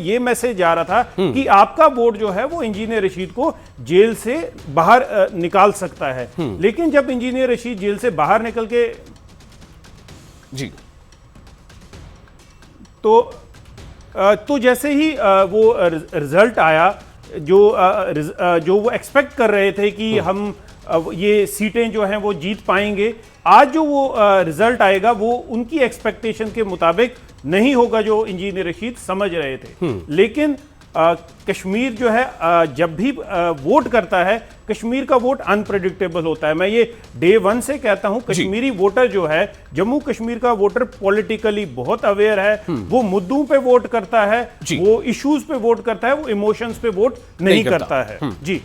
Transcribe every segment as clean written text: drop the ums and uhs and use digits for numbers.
ये मैसेज जा रहा था कि आपका वोट जो है वो इंजीनियर रशीद को जेल से बाहर निकाल सकता है। लेकिन जब इंजीनियर रशीद जेल से बाहर निकल के जी तो जैसे ही वो रिजल्ट आया, जो वो एक्सपेक्ट कर रहे थे कि हम ये सीटें जो हैं वो जीत पाएंगे, आज जो वो रिजल्ट आएगा वो उनकी एक्सपेक्टेशन के मुताबिक नहीं होगा जो इंजीनियर रशीद समझ रहे थे। लेकिन कश्मीर जो है जब भी वोट करता है, कश्मीर का वोट अनप्रेडिक्टेबल होता है। मैं ये डे वन से कहता हूं, कश्मीरी वोटर जो है, जम्मू कश्मीर का वोटर पॉलिटिकली बहुत अवेयर है। वो मुद्दों पे वोट करता है, वो इश्यूज पे वोट करता है, वो इमोशंस पे वोट नहीं करता है। जी,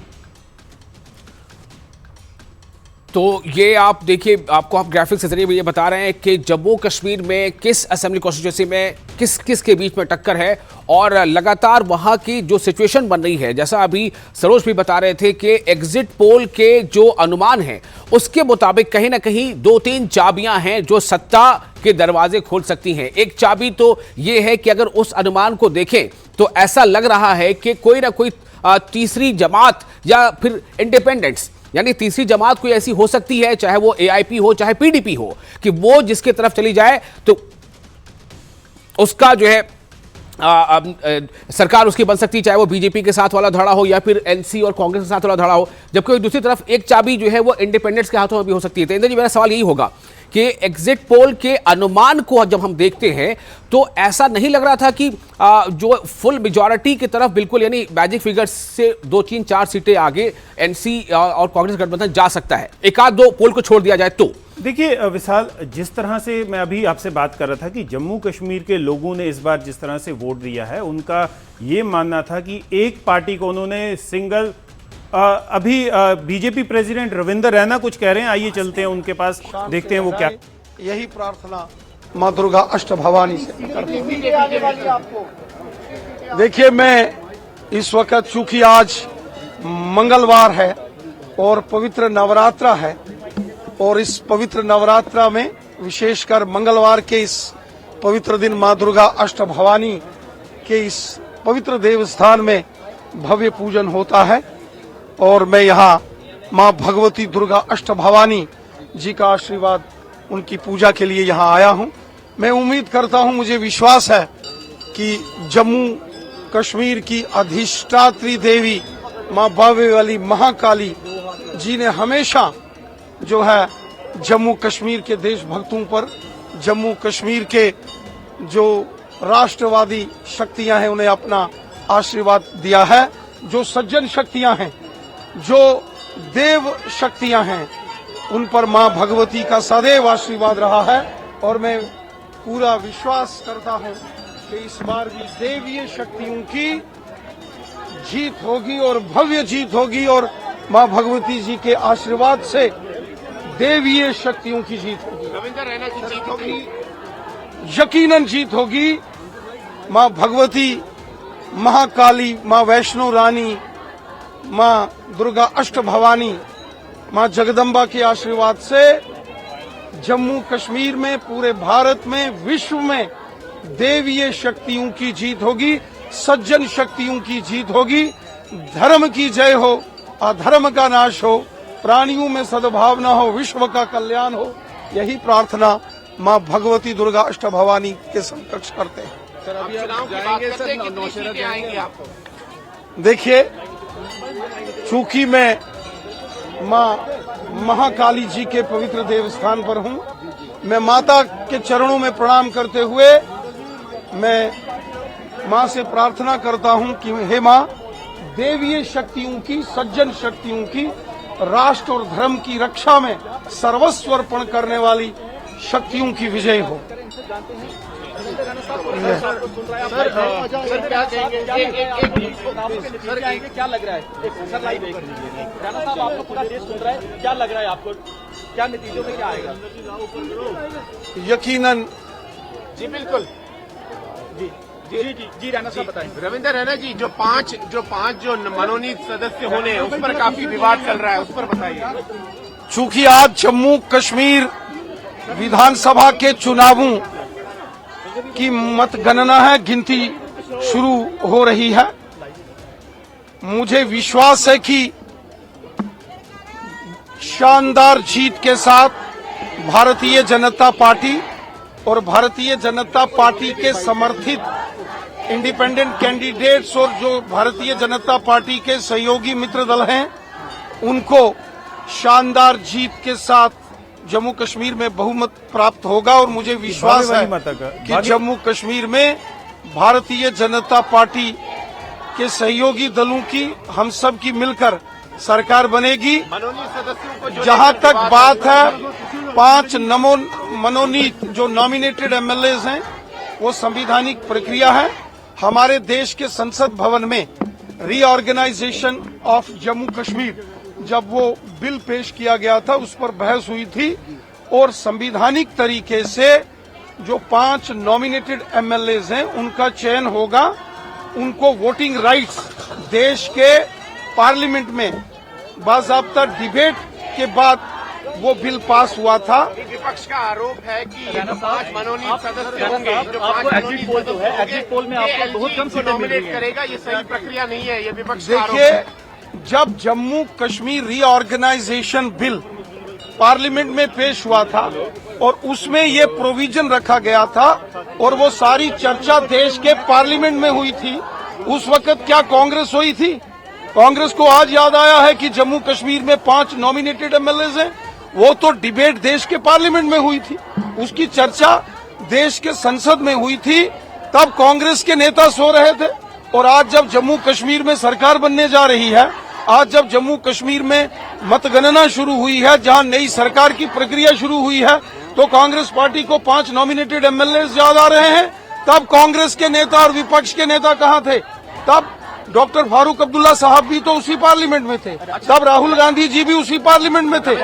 तो ये आप देखिए, आपको आप ग्राफिक्स के जरिए ये बता रहे हैं कि जम्मू कश्मीर में किस असेंबली कॉन्स्टिट्यूंसी में किस किस के बीच में टक्कर है और लगातार वहां की जो सिचुएशन बन रही है, जैसा अभी सरोज भी बता रहे थे कि एग्जिट पोल के जो अनुमान हैं उसके मुताबिक कहीं ना कहीं 2-3 चाबियां हैं जो सत्ता के दरवाजे खोल सकती हैं। एक चाबी तो ये है कि अगर उस अनुमान को देखें तो ऐसा लग रहा है कि कोई ना कोई तीसरी जमात या फिर इंडिपेंडेंट्स, यानी तीसरी जमात कोई ऐसी हो सकती है, चाहे वो एआईपी हो चाहे पीडीपी हो, कि वो जिसके तरफ चली जाए तो उसका जो है सरकार उसकी बन सकती है, चाहे वो बीजेपी के साथ वाला धड़ा हो या फिर एनसी और कांग्रेस के साथ वाला धड़ा हो। जबकि दूसरी तरफ एक चाबी जो है वो इंडिपेंडेंट्स के हाथों में भी हो सकती है। तो इंद्र जी, मेरा सवाल यही होगा कि एग्जिट पोल के अनुमान को जब हम देखते हैं तो ऐसा नहीं लग रहा था कि जो फुल मेजॉरिटी की तरफ बिल्कुल, यानी मैजिक फिगर्स से 2-3-4 सीटें आगे एनसी और कांग्रेस गठबंधन जा सकता है, एक आध दो पोल को छोड़ दिया जाए तो। देखिए विशाल, जिस तरह से मैं अभी आपसे बात कर रहा था कि जम्मू कश्मीर के लोगों ने इस बार जिस तरह से वोट दिया है, उनका ये मानना था कि एक पार्टी को उन्होंने सिंगल अभी बीजेपी प्रेसिडेंट रविंदर रैना कुछ कह रहे हैं, आइए चलते हैं उनके पास, देखते हैं वो क्या। यही प्रार्थना माँ दुर्गा अष्ट भवानी से। देखिए, मैं इस वक्त चूंकि आज मंगलवार है और पवित्र नवरात्रा है, और इस पवित्र नवरात्रा में विशेषकर मंगलवार के इस पवित्र दिन माँ दुर्गा अष्ट भवानी के इस पवित्र देवस्थान में भव्य पूजन होता है, और मैं यहाँ माँ भगवती दुर्गा अष्ट भवानी जी का आशीर्वाद, उनकी पूजा के लिए यहाँ आया हूँ। मैं उम्मीद करता हूँ, मुझे विश्वास है कि जम्मू कश्मीर की अधिष्ठात्री देवी माँ बावे वाली महाकाली जी ने हमेशा जो है जम्मू कश्मीर के देशभक्तों पर, जम्मू कश्मीर के जो राष्ट्रवादी शक्तियां हैं उन्हें अपना आशीर्वाद दिया है। जो सज्जन शक्तियां हैं, जो देव शक्तियां हैं, उन पर मां भगवती का सदैव आशीर्वाद रहा है, और मैं पूरा विश्वास करता हूं कि इस बार भी देवीय शक्तियों की जीत होगी और भव्य जीत होगी, और मां भगवती जी के आशीर्वाद से देवीय शक्तियों की जीत होगी। रविंदर रैना की जीत होगी, यकीनन जीत होगी। मां भगवती, महाकाली, मां वैष्णो रानी, मां दुर्गा अष्ट भवानी, मां जगदम्बा के आशीर्वाद से जम्मू कश्मीर में, पूरे भारत में, विश्व में देवीय शक्तियों की जीत होगी, सज्जन शक्तियों की जीत होगी। धर्म की जय हो, अधर्म का नाश हो, प्राणियों में सद्भावना हो, विश्व का कल्याण हो, यही प्रार्थना मां भगवती दुर्गा अष्ट भवानी के समकक्ष करते हैं। सर, अभी आप जाएंगे सर, नौशेरा जाएंगे आप? देखिए, चूंकि मैं मां महाकाली जी के पवित्र देवस्थान पर हूं, मैं माता के चरणों में प्रणाम करते हुए मैं मां से प्रार्थना करता हूं कि हे मां, देवीय शक्तियों की, सज्जन शक्तियों की, राष्ट्र और धर्म की रक्षा में सर्वस्व अर्पण करने वाली शक्तियों की विजय हो। क्या लग रहा है, राणा साहब, आपको पूरा देश सुन रहा है, क्या लग रहा है आपको, क्या नतीजों में क्या आएगा? यकीनन जी बिल्कुल, जी जी जी जी राणा साहब बताएं। रविंदर रैना जी, जो पांच मनोनीत सदस्य होने हैं, उस पर काफी विवाद चल रहा है, उस पर बताइए। चूंकि आज जम्मू कश्मीर विधानसभा के चुनावों की मतगणना है, गिनती शुरू हो रही है। मुझे विश्वास है कि शानदार जीत के साथ भारतीय जनता पार्टी और भारतीय जनता पार्टी के समर्थित इंडिपेंडेंट कैंडिडेट्स और जो भारतीय जनता पार्टी के सहयोगी मित्र दल हैं, उनको शानदार जीत के साथ जम्मू कश्मीर में बहुमत प्राप्त होगा। और मुझे विश्वास है कि जम्मू कश्मीर में भारतीय जनता पार्टी के सहयोगी दलों की, हम सब की मिलकर सरकार बनेगी। जहां तक बात है 5 मनोनीत जो नॉमिनेटेड एमएलएज हैं, वो संवैधानिक प्रक्रिया है। हमारे देश के संसद भवन में रीऑर्गेनाइजेशन ऑफ जम्मू कश्मीर जब वो बिल पेश किया गया था, उस पर बहस हुई थी और संवैधानिक तरीके से जो 5 नॉमिनेटेड एमएलएज हैं उनका चयन होगा। उनको वोटिंग राइट्स देश के पार्लियामेंट में बाकायदा डिबेट के बाद वो बिल पास हुआ था। विपक्ष का आरोप है कि ये जो 5 मनोनीत सदस्य होंगे, जो 5 मनोनीत सदस्य होंगे, पोल में आपको बहुत कम सीटें नॉमिनेट करेगा, ये सही प्रक्रिया नहीं है, ये विपक्ष का आरोप है। देखिए, जब Jammu Kashmir reorganisation bill parliament में पेश हुआ था और उसमें ये प्रोविजन रखा गया था और वो सारी चर्चा देश के पार्लियामेंट में हुई थी, उस वक्त क्या कांग्रेस हुई थी? कांग्रेस को आज याद आया है कि जम्मू कश्मीर में 5 नॉमिनेटेड एमएलएज हैं। वो तो डिबेट देश के पार्लियामेंट में हुई थी, उसकी चर्चा देश के संसद में हुई थी, तब कांग्रेस के नेता सो रहे थे। और आज जब जम्मू कश्मीर में सरकार बनने जा रही है, आज जब जम्मू कश्मीर में मतगणना शुरू हुई है, जहां नई सरकार की प्रक्रिया शुरू हुई है, तो कांग्रेस पार्टी को 5 नॉमिनेटेड एमएलएज याद आ रहे हैं। तब कांग्रेस के नेता और विपक्ष के नेता कहां थे? तब डॉक्टर फारूक अब्दुल्ला साहब भी तो उसी पार्लियामेंट में थे, तब राहुल गांधी जी भी उसी पार्लियामेंट में थे।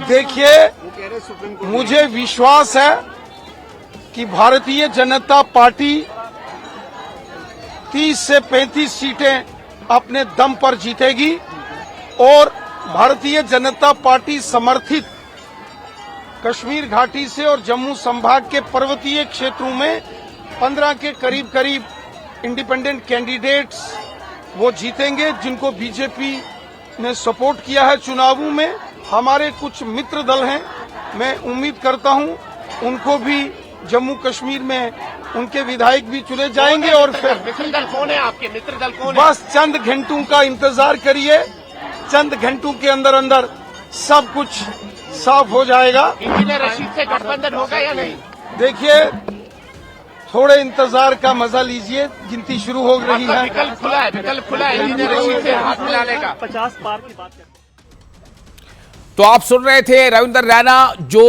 देखिए, मुझे विश्वास है कि भारतीय जनता पार्टी 30 से 35 सीटें अपने दम पर जीतेगी और भारतीय जनता पार्टी समर्थित कश्मीर घाटी से और जम्मू संभाग के पर्वतीय क्षेत्रों में 15 के करीब इंडिपेंडेंट कैंडिडेट्स वो जीतेंगे, जिनको बीजेपी ने सपोर्ट किया है चुनावों में। हमारे कुछ मित्र दल हैं, मैं उम्मीद करता हूं उनको भी जम्मू कश्मीर में उनके विधायक भी चुने जाएंगे। और फिर मित्र दल कौन है आपके? मित्र दल कौन है? बस चंद घंटों का इंतजार करिए, चंद घंटों के अंदर अंदर सब कुछ साफ हो जाएगा। इंजीनियर रशीद से गठबंधन होगा या नहीं? देखिए, थोड़े इंतजार का मजा लीजिए, गिनती शुरू हो रही है। विकल्प खुला है, विकल्प खुला है इंजीनियर रशीद से हाथ मिलाने का। 50 पार की बात करते हैं। तो आप सुन रहे थे रविंद्र रैना जो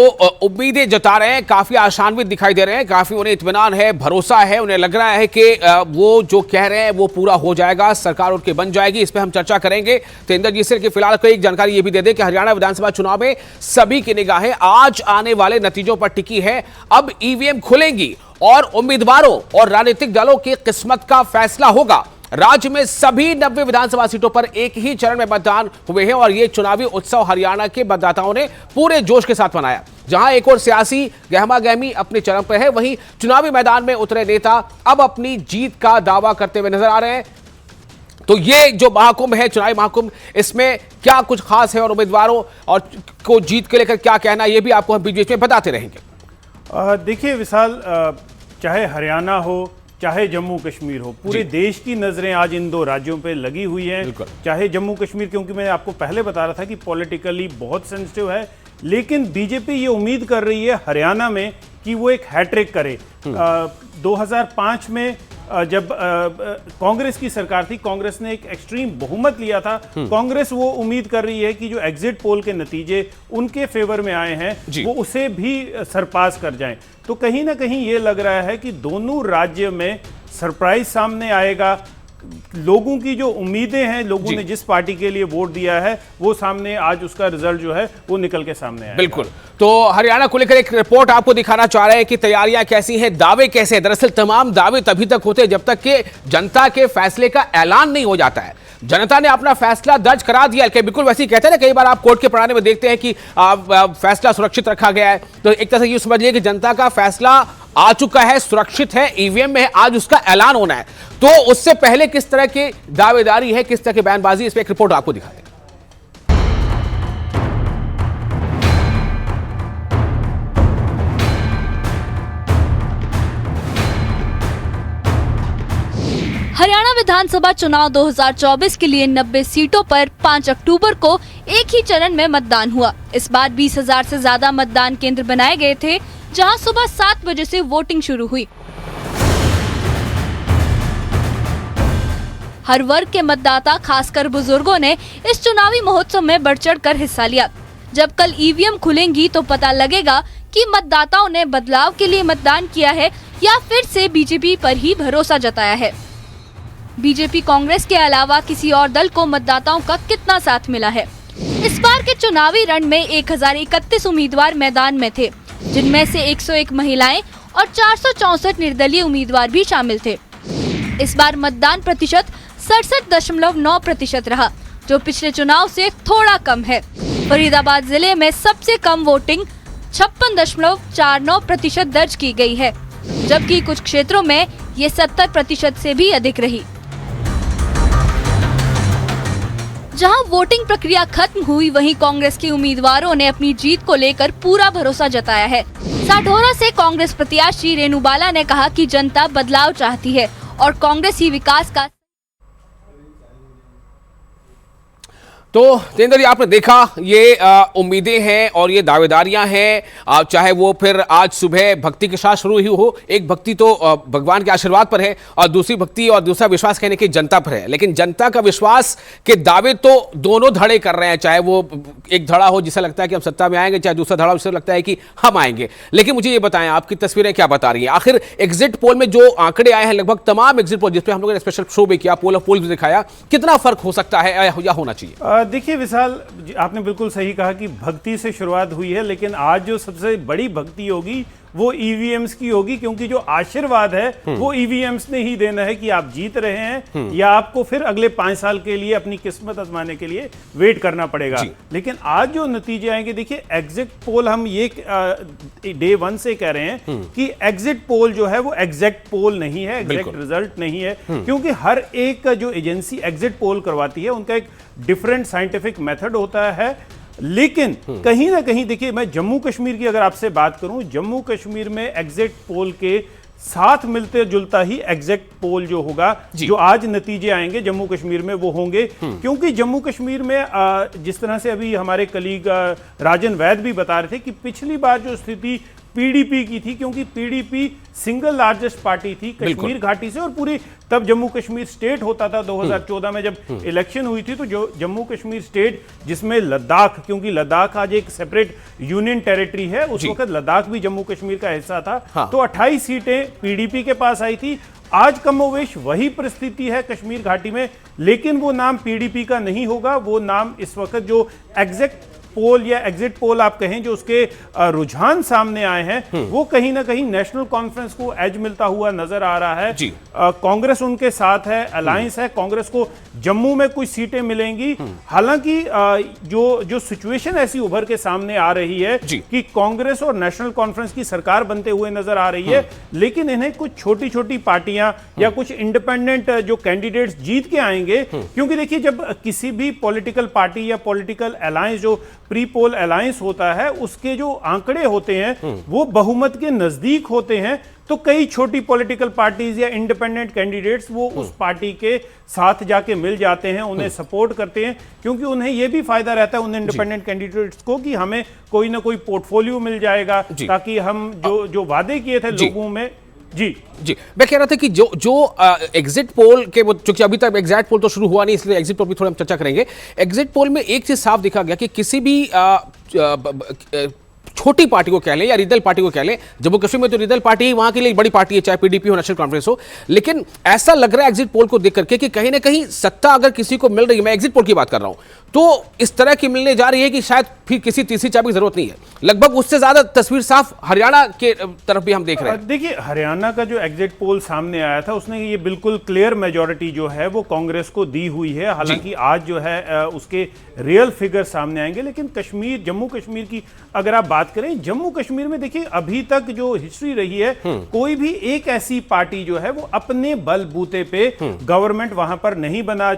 उम्मीदें जता रहे हैं, काफी आशान्वित दिखाई दे रहे हैं, काफी उन्हें इत्मीनान है, भरोसा है, उन्हें लग रहा है कि वो जो कह रहे हैं वो पूरा हो जाएगा, सरकार उनकी बन जाएगी। इस पर हम चर्चा करेंगे। तो इंद्रजीत सिंह की फिलहाल कोई एक जानकारी ये भी दे दें कि हरियाणा विधानसभा चुनाव में सभी की निगाहें आज आने वाले नतीजों पर टिकी है। अब ईवीएम खुलेंगी और उम्मीदवारों और राजनीतिक दलों की किस्मत का फैसला होगा। राज्य में सभी 90 विधानसभा सीटों पर एक ही चरण में मतदान हुए हैं और ये चुनावी उत्सव हरियाणा के मतदाताओं ने पूरे जोश के साथ मनाया। जहां एक और सियासी गहमागहमी अपने चरम पर है, वहीं चुनावी मैदान में उतरे नेता अब अपनी जीत का दावा करते हुए नजर आ रहे हैं। तो ये जो महाकुंभ है, चुनावी महाकुंभ, इसमें क्या कुछ खास है और उम्मीदवारों और को जीत के लेकर क्या कहना, यह भी आपको हम बीच में बताते रहेंगे। देखिए विशाल, चाहे हरियाणा हो चाहे जम्मू कश्मीर हो, पूरे देश की नजरें आज इन 2 राज्यों पे लगी हुई हैं। चाहे जम्मू कश्मीर, क्योंकि मैं आपको पहले बता रहा था कि पॉलिटिकली बहुत सेंसिटिव है, लेकिन बीजेपी ये उम्मीद कर रही है हरियाणा में कि वो एक हैट्रिक करे। 2005 में जब कांग्रेस की सरकार थी, कांग्रेस ने एक एक्सट्रीम बहुमत लिया था। कांग्रेस वो उम्मीद कर रही है कि जो एग्जिट पोल के नतीजे उनके फेवर में आए हैं वो उसे भी सरपास कर जाएं। तो कहीं ना कहीं ये लग रहा है कि दोनों राज्य में सरप्राइज सामने आएगा। लोगों की जो उम्मीदें हैं, लोगों ने जिस पार्टी के लिए वोट दिया है, वो सामने आज उसका रिजल्ट जो है वो निकल के सामने आएगा। बिल्कुल। तो हरियाणा को लेकर एक रिपोर्ट आपको दिखाना चाह रहे हैं कि तैयारियां कैसी हैं, दावे कैसे हैं। दरअसल तमाम दावे तभी तक होते हैं जब तक कि जनता के फैसले का ऐलान नहीं हो जाता है। जनता ने अपना फैसला दर्ज करा दिया। बिल्कुल वैसे ही कहते हैं ना, कई बार आप कोर्ट के पढ़ाने में देखते हैं कि फैसला सुरक्षित रखा गया है, तो एक तरह से ये समझिए कि जनता का फैसला आ चुका है, सुरक्षित है, ईवीएम में है, आज उसका ऐलान होना है। तो उससे पहले किस तरह की दावेदारी है, किस तरह की बयानबाजी, इस पर एक रिपोर्ट आपको दिखाते हैं। हरियाणा विधानसभा चुनाव 2024 के लिए 90 सीटों पर 5 अक्टूबर को एक ही चरण में मतदान हुआ। इस बार 20,000 से ज्यादा मतदान केंद्र बनाए गए थे, जहां सुबह 7 बजे से वोटिंग शुरू हुई। हर वर्ग के मतदाता, खासकर बुजुर्गों ने इस चुनावी महोत्सव में बढ़ चढ़ कर हिस्सा लिया। जब कल ईवीएम खुलेंगी तो पता लगेगा कि मतदाताओं ने बदलाव के लिए मतदान किया है या फिर से बीजेपी पर ही भरोसा जताया है। बीजेपी कांग्रेस के अलावा किसी और दल को मतदाताओं का कितना साथ मिला है? इस बार के चुनावी रण में 1031 उम्मीदवार मैदान में थे, जिनमें से 101 महिलाएं और 464 निर्दलीय उम्मीदवार भी शामिल थे। इस बार मतदान प्रतिशत 67.9% रहा, जो पिछले चुनाव से थोड़ा कम है। फरीदाबाद जिले में सबसे कम वोटिंग 56.49% दर्ज की गई है, जबकि कुछ क्षेत्रों में ये 70% से भी अधिक रही। जहां वोटिंग प्रक्रिया खत्म हुई, वहीं कांग्रेस के उम्मीदवारों ने अपनी जीत को लेकर पूरा भरोसा जताया है। साढौरा से कांग्रेस प्रत्याशी रेणु बाला ने कहा कि जनता बदलाव चाहती है और कांग्रेस ही विकास का। तो तेंदर जी, आपने देखा ये उम्मीदें हैं और ये दावेदारियां हैं, चाहे वो फिर आज सुबह भक्ति के साथ शुरू ही हो। एक भक्ति तो भगवान के आशीर्वाद पर है और दूसरी भक्ति और दूसरा विश्वास कहने की जनता पर है। लेकिन जनता का विश्वास के दावे तो दोनों धड़े कर रहे हैं, चाहे वो एक धड़ा हो जिसे लगता है कि हम सत्ता में आएंगे, चाहे दूसरा धड़ा हो जिसे लगता है कि हम आएंगे। लेकिन मुझे ये बताएं, आपकी तस्वीरें क्या बता रही हैं? आखिर एग्जिट पोल में जो आंकड़े आए हैं, लगभग तमाम एग्जिट पोल जिसपे हम लोगों ने स्पेशल शो भी किया, पोल ऑफ पोल भी दिखाया, कितना फर्क हो सकता है या होना चाहिए? देखिए विशाल, आपने बिल्कुल सही कहा कि भक्ति से शुरुआत हुई है, लेकिन आज जो सबसे बड़ी भक्ति होगी वो ईवीएम्स की होगी, क्योंकि जो आशीर्वाद है वो ईवीएम्स ने ही देना है कि आप जीत रहे हैं या आपको फिर अगले 5 साल के लिए अपनी किस्मत आजमाने के लिए वेट करना पड़ेगा। लेकिन आज जो नतीजे आएंगे, देखिए एग्जिट पोल, हम ये डे 1 से कह रहे हैं कि एग्जिट पोल जो है वो एग्जैक्ट पोल नहीं है, एग्जैक्ट रिजल्ट नहीं है, क्योंकि हर एक जो एजेंसी एग्जिट पोल करवाती है उनका एक डिफरेंट साइंटिफिक मेथड होता है। लेकिन कहीं ना कहीं देखिए, मैं जम्मू कश्मीर की अगर आपसे बात करूं, जम्मू कश्मीर में एग्जिट पोल के साथ मिलते जुलता ही एग्जैक्ट पोल जो होगा, जो आज नतीजे आएंगे जम्मू कश्मीर में, वो होंगे। क्योंकि जम्मू कश्मीर में जिस तरह से अभी हमारे कलीग राजन वैद भी बता रहे थे कि पिछली बार जो स्थिति पीडीपी की थी, क्योंकि पीडीपी सिंगल लार्जेस्ट पार्टी थी कश्मीर घाटी से, और पूरी तब जम्मू कश्मीर स्टेट होता था। 2014 में जब इलेक्शन हुई थी तो जो जम्मू कश्मीर स्टेट, जिसमें लद्दाख, क्योंकि लद्दाख आज एक सेपरेट यूनियन टेरिटरी है, उस वक्त लद्दाख भी जम्मू कश्मीर का हिस्सा था। तो 28 सीटें पीडीपी के पास आई थी। आज कमोवेश वही परिस्थिति है कश्मीर घाटी में, लेकिन वो नाम पीडीपी का नहीं होगा। वो नाम इस वक्त जो एग्जैक्ट पोल या एग्जिट पोल आप कहें, जो उसके रुझान सामने आए हैं, वो कहीं ना कहीं नेशनल कॉन्फ्रेंस को एज मिलता हुआ नजर आ रहा है। कांग्रेस उनके साथ है, अलायंस है, कांग्रेस को जम्मू में कुछ सीटें मिलेंगी। हालांकि जो सिचुएशन ऐसी उभर के सामने आ रही है कि कांग्रेस और नेशनल कॉन्फ्रेंस की सरकार बनते हुए नजर आ रही है, लेकिन इन्हें कुछ छोटी छोटी पार्टियां या कुछ इंडिपेंडेंट जो कैंडिडेट्स जीत के आएंगे। क्योंकि देखिए, जब किसी भी पॉलिटिकल पार्टी या पॉलिटिकल अलायंस, जो प्री पोल अलायंस होता है, उसके जो आंकड़े होते हैं वो बहुमत के नजदीक होते हैं, तो कई छोटी पॉलिटिकल पार्टीज या इंडिपेंडेंट कैंडिडेट्स वो उस पार्टी के साथ जाके मिल जाते हैं, उन्हें सपोर्ट करते हैं, क्योंकि उन्हें यह भी फायदा रहता है उन इंडिपेंडेंट कैंडिडेट्स को कि हमें कोई ना कोई पोर्टफोलियो मिल जाएगा, ताकि हम जो वादे किए थे लोगों में। जी मैं कह रहा था कि जो एग्जिट पोल के, चूंकि अभी तक एग्जैक्ट पोल तो शुरू हुआ नहीं, इसलिए एग्जिट पोल भी थोड़ा हम चर्चा करेंगे। एग्जिट पोल में एक चीज साफ देखा गया कि किसी भी छोटी पार्टी को कह लें या रीजनल पार्टी को कह लें, जम्मू कश्मीर में तो रीजनल पार्टी ही वहां के लिए बड़ी पार्टी है, चाहे पीडीपी हो, नेशनल कॉन्फ्रेंस हो, लेकिन ऐसा लग रहा है एग्जिट पोल को देख करके कि कहीं ना कहीं सत्ता अगर किसी को मिल रही है, मैं एग्जिट पोल की बात कर रहा हूं, तो इस तरह की मिलने जा रही है कि शायद फिर किसी तीसरी चाबी की जरूरत नहीं है। लगभग उससे ज्यादा तस्वीर साफ हरियाणा के तरफ भी हम देख रहे हैं। देखिए, हरियाणा का जो एग्जिट पोल सामने आया था उसने ये बिल्कुल क्लियर मेजॉरिटी जो है वो कांग्रेस को दी हुई है। हालांकि आज जो है उसके रियल फिगर सामने आएंगे, लेकिन कश्मीर, जम्मू कश्मीर की अगर आप बात करें, जम्मू कश्मीर में देखिए अभी तक जो हिस्ट्री रही है, कोई भी एक ऐसी पार्टी जो है वो अपने बलबूते पे गवर्नमेंट वहां पर नहीं बना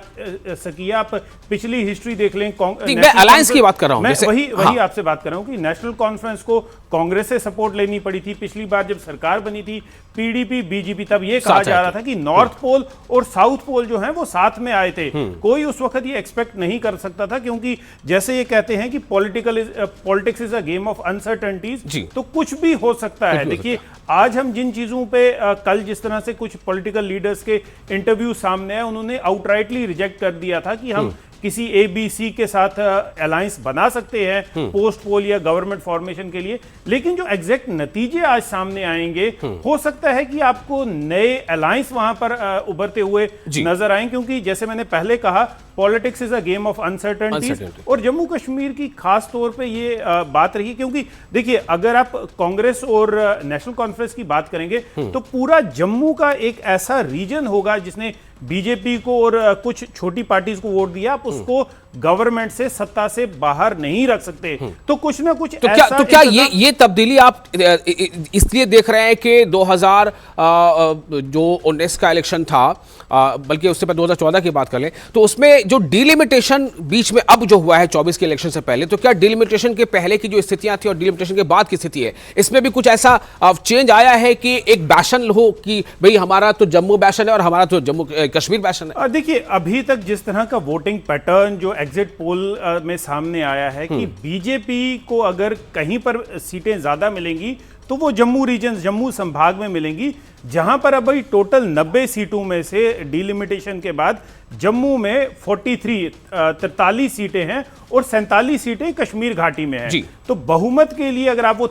सकी। आप पिछली हिस्ट्री देख लें। मैं अलायंस की बात कर रहा हूं। वही आपसे बात कर रहा हूं कि नेशनल कॉन्फ्रेंस को कांग्रेस से सपोर्ट लेनी पड़ी थी। पिछली बार जब सरकार बनी थी पीडीपी बीजेपी, तब ये कहा जा रहा था कि नॉर्थ पोल और साउथ पोल जो है वो साथ में आए थे। कोई उस वक्त ये एक्सपेक्ट नहीं कर सकता था, क्योंकि जैसे ये कहते हैं कि politics is a game of uncertainties, तो कुछ भी हो सकता है। देखिए, आज हम जिन चीजों पे कल जिस तरह से कुछ पॉलिटिकल लीडर्स के इंटरव्यू सामने आए, उन्होंने आउटराइटली रिजेक्ट कर दिया था कि हम किसी एबीसी के साथ अलायंस बना सकते हैं पोस्ट पोल या गवर्नमेंट फॉर्मेशन के लिए, लेकिन जो एग्जैक्ट नतीजे आज सामने आएंगे, हो सकता है कि आपको नए अलायंस वहां पर उभरते हुए नजर आए, क्योंकि जैसे मैंने पहले कहा, politics is a game of uncertainties. और जम्मू कश्मीर की खास तौर पे ये बात रही, क्योंकि देखिए अगर आप कांग्रेस और नेशनल कॉन्फ्रेंस की बात करेंगे तो पूरा जम्मू का एक ऐसा रीजन होगा जिसने बीजेपी को और कुछ छोटी पार्टीज को वोट दिया, आप उसको गवर्नमेंट से, सत्ता से बाहर नहीं रख सकते। तो कुछ ना कुछ तो ऐसा क्या ये तब्दीली आप इसलिए देख रहे हैं कि 2019 का इलेक्शन था, बल्कि उससे पहले 2014 की बात कर लें, तो उसमें जो डिलिमिटेशन बीच में अब जो हुआ है 24 के इलेक्शन से पहले, तो क्या डिलिमिटेशन के पहले की जो स्थितियां थी और डिलिमिटेशन के बाद की स्थिति है, इसमें भी कुछ ऐसा चेंज आया है कि एक बैशन हो कि भाई हमारा तो जम्मू बैशन है और हमारा तो जम्मू कश्मीर बैशन है? देखिए, अभी तक जिस तरह का वोटिंग पैटर्न जो एग्जिट पोल में सामने आया है कि बीजेपी को अगर कहीं पर सीटें ज्यादा मिलेंगी तो वो जम्मू रीजन, जम्मू संभाग में मिलेंगी, जहां पर अब टोटल 90 सीटों में से डिलिमिटेशन के बाद जम्मू में 43 सीटें हैं और 47 सीटें कश्मीर घाटी में हैं। तो बहुमत के लिए अगर आप वो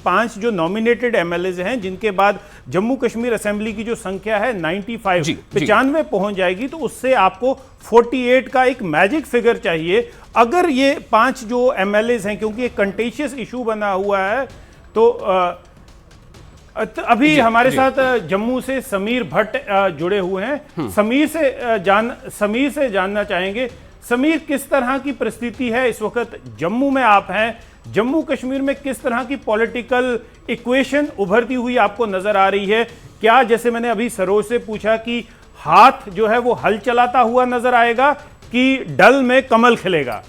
5 जो नॉमिनेटेड एमएलएज हैं, जिनके बाद जम्मू कश्मीर असेंबली की जो संख्या है 95 पहुंच जाएगी, तो उससे आपको 48 का एक मैजिक फिगर चाहिए। अगर ये 5 जो एमएलएज हैं, क्योंकि एक कंटेशियस इशू बना हुआ है, तो अभी हमारे साथ जम्मू से समीर भट्ट जुड़े हुए हैं। समीर से जानना चाहेंगे, समीर, किस तरह की परिस्थिति है इस वक्त जम्मू में आप हैं? जम्मू कश्मीर में किस तरह की पॉलिटिकल इक्वेशन उभरती हुई आपको नजर आ रही है? क्या, जैसे मैंने अभी सरोज से पूछा, कि हाथ जो है वो हल चलाता हुआ नजर आएगा कि डल में कमल खिलेगा?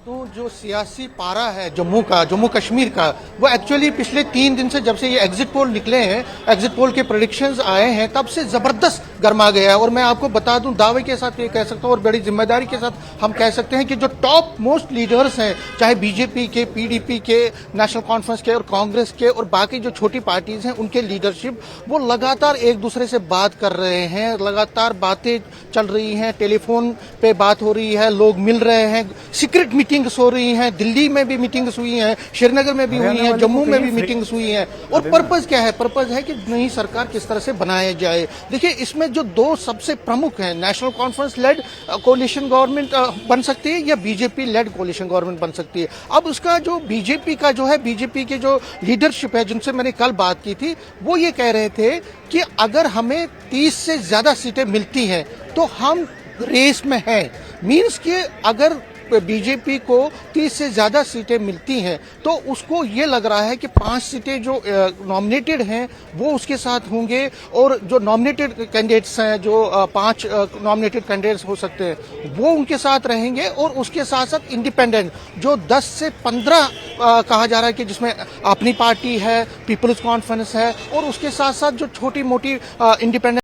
जो सियासी पारा है जम्मू का, जम्मू कश्मीर का, वो एक्चुअली पिछले 3 दिन से, जब से ये एग्जिट पोल निकले हैं, एग्जिट पोल के प्रेडिक्शंस आए हैं, तब से जबरदस्त गर्मा गया है। और मैं आपको बता दूं, दावे के साथ ये कह सकता हूं और बड़ी जिम्मेदारी के साथ हम कह सकते हैं कि जो टॉप मोस्ट लीडर्स हैं, चाहे बीजेपी के, पीडीपी के, नेशनल कॉन्फ्रेंस के और कांग्रेस के और बाकी जो छोटी पार्टीज हैं, उनके लीडरशिप वो लगातार एक दूसरे से बात कर रहे हैं, लगातार बातें चल रही हैं, टेलीफोन पे बात हो रही है, लोग मिल रहे हैं, सीक्रेट मीटिंग्स हो रही हैं, दिल्ली में भी मीटिंग्स हुई हैं, श्रीनगर में भी हुई हैं, जम्मू में भी मीटिंग्स हुई हैं। और पर्पज क्या है? पर्पज है कि नई सरकार किस तरह से बनाया जाए। देखिए, इसमें जो 2 सबसे प्रमुख हैं, नेशनल कॉन्फ्रेंस लेड कोalition गवर्नमेंट बन सकती है या बीजेपी लेड कोalition गवर्नमेंट बन सकती है। अब उसका जो बीजेपी का जो है, बीजेपी के जो लीडरशिप है, जिनसे मैंने कल बात की थी, वो ये कह रहे थे कि अगर हमें 30 से ज्यादा सीटें मिलती हैं तो हम रेस में हैं। मीन्स कि अगर बीजेपी को 30 से ज्यादा सीटें मिलती हैं तो उसको ये लग रहा है कि 5 सीटें जो नॉमिनेटेड हैं वो उसके साथ होंगे, और जो नॉमिनेटेड कैंडिडेट्स हैं, जो 5 नॉमिनेटेड कैंडिडेट्स हो सकते हैं, वो उनके साथ रहेंगे। और उसके साथ साथ इंडिपेंडेंट जो 10 से 15 कहा जा रहा है कि जिसमें अपनी पार्टी है, पीपल्स कॉन्फ्रेंस है, और उसके साथ साथ जो छोटी मोटी इंडिपेंडेंट